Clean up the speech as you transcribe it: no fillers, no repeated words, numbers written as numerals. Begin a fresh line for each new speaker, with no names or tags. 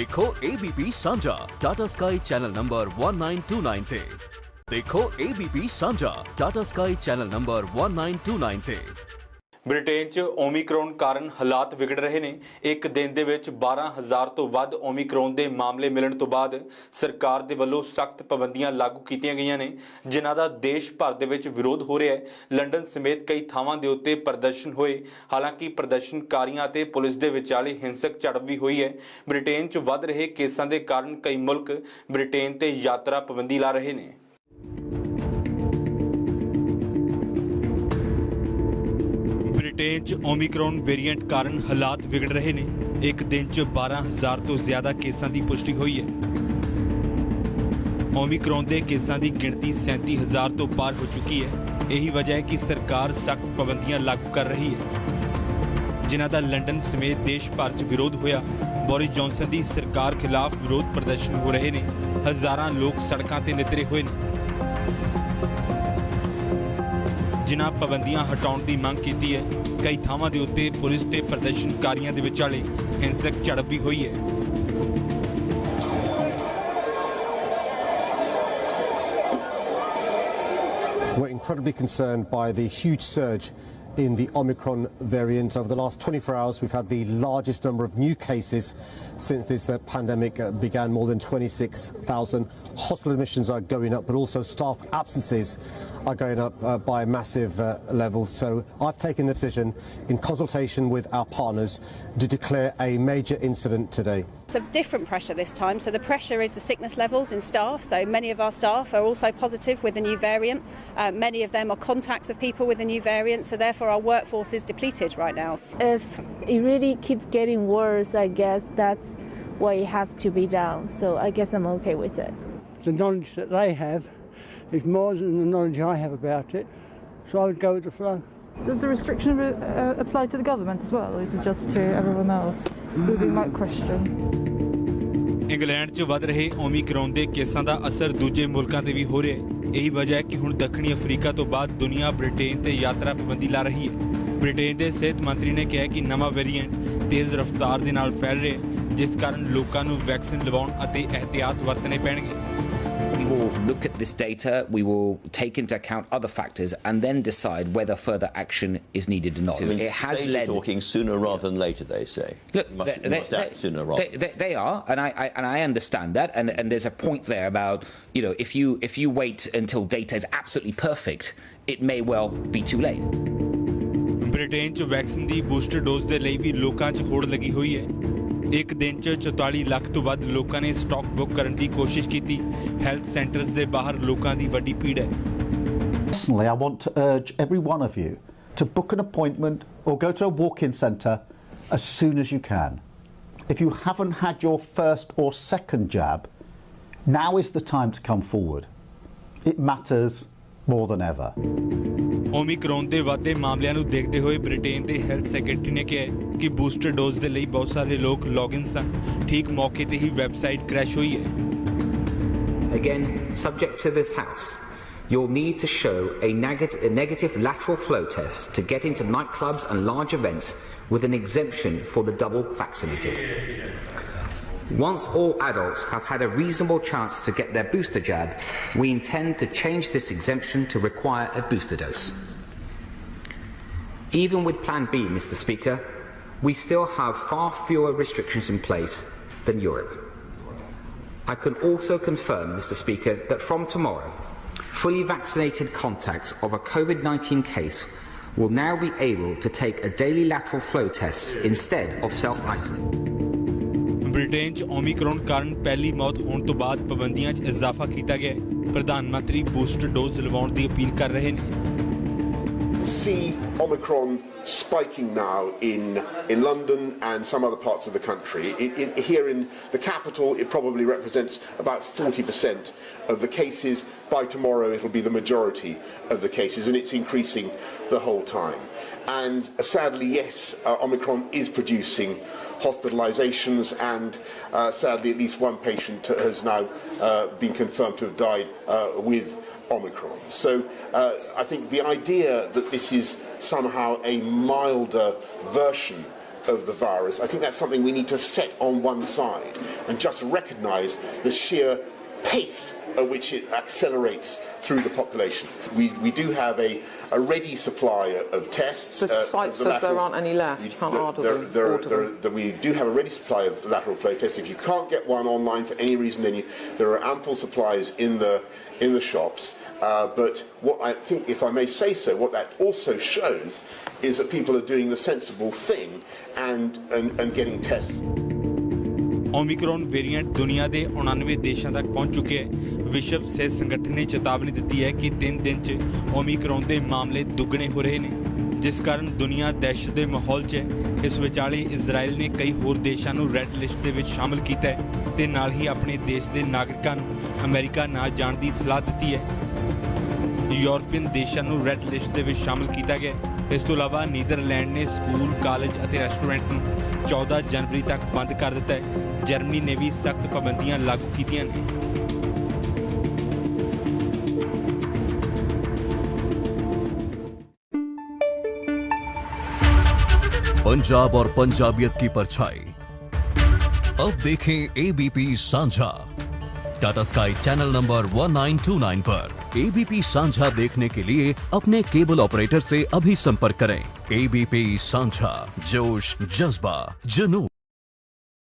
देखो ABP Sanjha Tata sky channel number 1929 ते। देखो ABP Sanjha Tata sky channel number 1929 ते।
ਬ੍ਰਿਟੇਨ 'ਚ ਓਮੀਕਰੋਨ ਕਾਰਨ ਹਾਲਾਤ ਵਿਗੜ ਰਹੇ ਨੇ। ਇੱਕ ਦਿਨ ਦੇ ਵਿੱਚ 12,000 ਤੋਂ ਵੱਧ ਓਮੀਕਰੋਨ ਦੇ ਮਾਮਲੇ ਮਿਲਣ ਤੋਂ ਬਾਅਦ ਸਰਕਾਰ ਦੇ ਵੱਲੋਂ ਸਖਤ ਪਾਬੰਦੀਆਂ ਲਾਗੂ ਕੀਤੀਆਂ ਗਈਆਂ ਨੇ, ਜਿਨ੍ਹਾਂ ਦਾ ਦੇਸ਼ ਭਰ ਦੇ ਵਿੱਚ ਵਿਰੋਧ ਹੋ ਰਿਹਾ ਹੈ। ਲੰਡਨ ਸਮੇਤ ਕਈ ਥਾਵਾਂ ਦੇ ਉੱਤੇ ਪ੍ਰਦਰਸ਼ਨ ਹੋਏ। ਹਾਲਾਂਕਿ ਪ੍ਰਦਰਸ਼ਨਕਾਰੀਆਂ ਅਤੇ ਪੁਲਿਸ ਦੇ ਵਿਚਾਲੇ ਹਿੰਸਕ ਝੜਪ ਵੀ ਹੋਈ ਹੈ। ਬ੍ਰਿਟੇਨ 'ਚ ਵੱਧ ਰਹੇ ਕੇਸਾਂ ਦੇ ਕਾਰਨ ਕਈ ਮੁਲਕ ਬ੍ਰਿਟੇਨ ਤੇ ਯਾਤਰਾ ਪਾਬੰਦੀ ਲਾ ਰਹੇ ਨੇ। ਬ੍ਰਿਟੇਨ 'ਚ ਓਮੀਕਰੋਨ ਵੇਰੀਐਂਟ ਕਾਰਨ ਹਾਲਾਤ ਵਿਗੜ ਰਹੇ ਨੇ। ਇੱਕ ਦਿਨ 'ਚ 12,000 ਤੋਂ ਜ਼ਿਆਦਾ ਕੇਸਾਂ ਦੀ ਪੁਸ਼ਟੀ ਹੋਈ ਹੈ। ਓਮੀਕਰੋਨ ਦੇ ਕੇਸਾਂ ਦੀ ਗਿਣਤੀ 37,000 ਤੋਂ ਪਾਰ ਹੋ ਚੁੱਕੀ ਹੈ। ਇਹੀ ਵਜ੍ਹਾ ਹੈ ਕਿ ਸਰਕਾਰ ਸਖਤ ਪਾਬੰਦੀਆਂ ਲਾਗੂ ਕਰ ਰਹੀ ਹੈ, ਜਿਨ੍ਹਾਂ ਦਾ ਲੰਡਨ ਸਮੇਤ ਦੇਸ਼ ਭਰ 'ਚ ਵਿਰੋਧ ਹੋਇਆ। ਬੋਰਿਸ ਜੌਨਸਨ ਦੀ ਸਰਕਾਰ ਖਿਲਾਫ ਵਿਰੋਧ ਪ੍ਰਦਰਸ਼ਨ ਹੋ ਰਹੇ ਨੇ। ਹਜ਼ਾਰਾਂ ਲੋਕ ਸੜਕਾਂ ਤੇ ਨਿਤਰੇ ਹੋਏ ਨੇ, ਜਿਨ੍ਹਾਂ ਪਾਬੰਦੀਆਂ ਹਟਾਉਣ ਦੀ ਮੰਗ ਕੀਤੀ ਹੈ। ਕਈ ਥਾਵਾਂ ਦੇ ਉੱਤੇ ਪੁਲਿਸ ਤੇ ਪ੍ਰਦਰਸ਼ਨਕਾਰੀਆਂ ਦੇ ਵਿਚਾਲੇ ਹਿੰਸਕ ਝੜਪ ਵੀ ਹੋਈ ਹੈ।
We're incredibly concerned by the huge surge in the Omicron variant. Over the last 24 hours, we've had the largest number of new cases since this pandemic began. More than 26,000 hospital admissions are going up, but also staff absences are going up by a massive level. So I've taken the decision, in consultation with our partners, to declare a major incident today.
It's a different pressure this time. So the pressure is the sickness levels in staff. So many of our staff are also positive with the new variant. Many of them are contacts of people with the new variant. So therefore our workforce is depleted right now.
If it really keeps getting worse, I guess that's why it has to be down. So I guess I'm okay with it.
The knowledge that they have is more than the knowledge I have about it. So I would go with the flow.
Does the restriction apply to the government as well, or is it just to everyone else? Would be my question.
England 'ਚ ਵੱਧ ਰਹੇ ਓਮੀਕਰੋਨ ਦੇ ਕੇਸਾਂ ਦਾ ਅਸਰ ਦੂਜੇ ਮੁਲਕਾਂ ਤੇ ਵੀ ਹੋ ਰਿਹਾ ਹੈ। ਇਹੀ ਵਜ੍ਹਾ ਹੈ ਕਿ ਹੁਣ ਦੱਖਣੀ ਅਫਰੀਕਾ ਤੋਂ ਬਾਅਦ ਦੁਨੀਆ ਬ੍ਰਿਟੇਨ ਤੇ ਯਾਤਰਾ ਪਾਬੰਦੀ ਲਾ ਰਹੀ ਹੈ। ਬ੍ਰਿਟੇਨ ਦੇ ਸਿਹਤ ਮੰਤਰੀ ਨੇ ਕਿਹਾ ਕਿ ਨਵਾਂ ਵੇਰੀਐਂਟ ਤੇਜ਼ ਰਫ਼ਤਾਰ ਦੇ ਨਾਲ ਫੈਲ ਰਿਹਾ ਹੈ, ਜਿਸ ਕਾਰਨ ਲੋਕਾਂ ਨੂੰ ਵੈਕਸੀਨ ਲਵਾਉਣ ਅਤੇ ਇਹਤਿਆਤ ਵਰਤਣੇ ਪੈਣਗੇ।
We will look at this data, we will take into account other factors and then decide whether further action is needed or not.
It has led talking sooner rather than later, they say.
Look,
you must act sooner rather.
They are, and I understand that, and there's a point there about, you know, if you wait until data is absolutely perfect, it may well be too late.
Britain 'ਚ vaccine ਦੀ booster dose ਦੇ ਲਈ ਵੀ ਲੋਕਾਂ 'ਚ ਹੋੜ ਲੱਗੀ ਹੋਈ ਹੈ। ਇੱਕ ਦਿਨ 'ਚ 44 ਲੱਖ ਤੋਂ ਵੱਧ ਲੋਕਾਂ ਨੇ ਸਟਾਕ ਬੁੱਕ ਕਰਨ ਦੀ ਕੋਸ਼ਿਸ਼ ਕੀਤੀ। ਹੈਲਥ ਸੈਂਟਰਸ ਦੇ ਬਾਹਰ ਲੋਕਾਂ ਦੀ ਵੱਡੀ ਭੀੜ ਹੈ।
Personally, I want to urge every one of you to book an appointment or go to a walk-in centre as soon as you can. If you haven't had your first or second jab, now is the time to come forward. It matters more than ever.
ਓਮੀਕਰੋਨ ਦੇ ਵੱਧਦੇ ਮਾਮਲਿਆਂ ਨੂੰ ਦੇਖਦੇ ਹੋਏ Britain ਦੇ health secretary ਨੇ ਕਿਹਾ ਕਿ ਬੂਸਟਰ ਡੋਜ਼ ਦੇ ਲਈ ਬਹੁਤ ਸਾਰੇ ਲੋਕ ਲੌਗਇਨ ਸਨ। ਠੀਕ ਮੌਕੇ ਤੇ ਹੀ ਵੈਬਸਾਈਟ ਕ੍ਰੈਸ਼ ਹੋਈ ਹੈ।
Again, subject to this House, you'll need to show a negative lateral flow test to get into nightclubs and large events with an exemption for the double vaccinated. Once all adults have had a reasonable chance to get their booster jab, we intend to change this exemption to require a booster dose. Even with Plan B, Mr. Speaker, we still have far fewer restrictions in place than Europe. I can also confirm, Mr. Speaker, that from tomorrow, fully vaccinated contacts of a COVID-19 case will now be able to take a daily lateral flow test instead of self-isolate.
Britain 'ਚ ਓਮੀਕਰੋਨ ਕਾਰਨ ਪਹਿਲੀ ਮੌਤ ਹੋਣ ਤੋਂ ਬਾਅਦ ਪਾਬੰਦੀਆਂ 'ਚ ਇਜ਼ਾਫਾ ਕੀਤਾ ਗਿਆ ਹੈ। ਪ੍ਰਧਾਨ ਮੰਤਰੀ ਬੂਸਟਰ ਡੋਜ਼ ਲਵਾਉਣ ਦੀ ਅਪੀਲ ਕਰ ਰਹੇ ਨੇ।
See Omicron spiking now in London and some other parts of the country. Here in the capital, it probably represents about 40% of the cases. By tomorrow, it'll be the majority of the cases, and it's increasing the whole time. And sadly, yes, Omicron is producing hospitalizations, and sadly, at least one patient has now been confirmed to have died with Omicron. So I think the idea that this is somehow a milder version of the virus, I think that's something we need to set on one side and just recognise the sheer pace at which it accelerates through the population. We do have a ready supply of tests.
The site says there aren't any left. You can't order them.
We do have a ready supply of lateral flow tests. If you can't get one online for any reason, then there are ample supplies in the shops. But what I think, if I may say so, what that also shows is that people are doing the sensible thing and getting tests.
Omicron variant दुनिया के 99 देशों तक पहुंच चुके हैं। विश्व सेहत संगठन ने चेतावनी दी है कि 3 दिन च ओमिक्रॉन के मामले दुगने हो रहे हैं, जिस कारण दुनिया दहशत के माहौल च है। इस विचाले इजराइल ने कई होर देशों को रैड लिस्ट दे विच शामिल किया है ते नाल ही अपने देश के नागरिकों को अमेरिका ना जाने की सलाह दी है। यूरोपीयन देशों को रैड लिस्ट दे विच शामिल किया गया। इस तो इलावा नीदरलैंड ने स्कूल, कॉलेज और रेस्टोरेंट को 14 जनवरी तक बंद कर दिता है। जर्मनी ने भी सख्त पाबंदियां लागू कीतियां हैं।
पंजाब और पंजाबियत की परछाई अब देखें एबीपी सांझा टाटा स्काई चैनल नंबर 1929 पर। एबीपी सांझा देखने के लिए अपने केबल ऑपरेटर से अभी संपर्क करें। एबीपी सांझा, जोश, जज्बा, जुनून।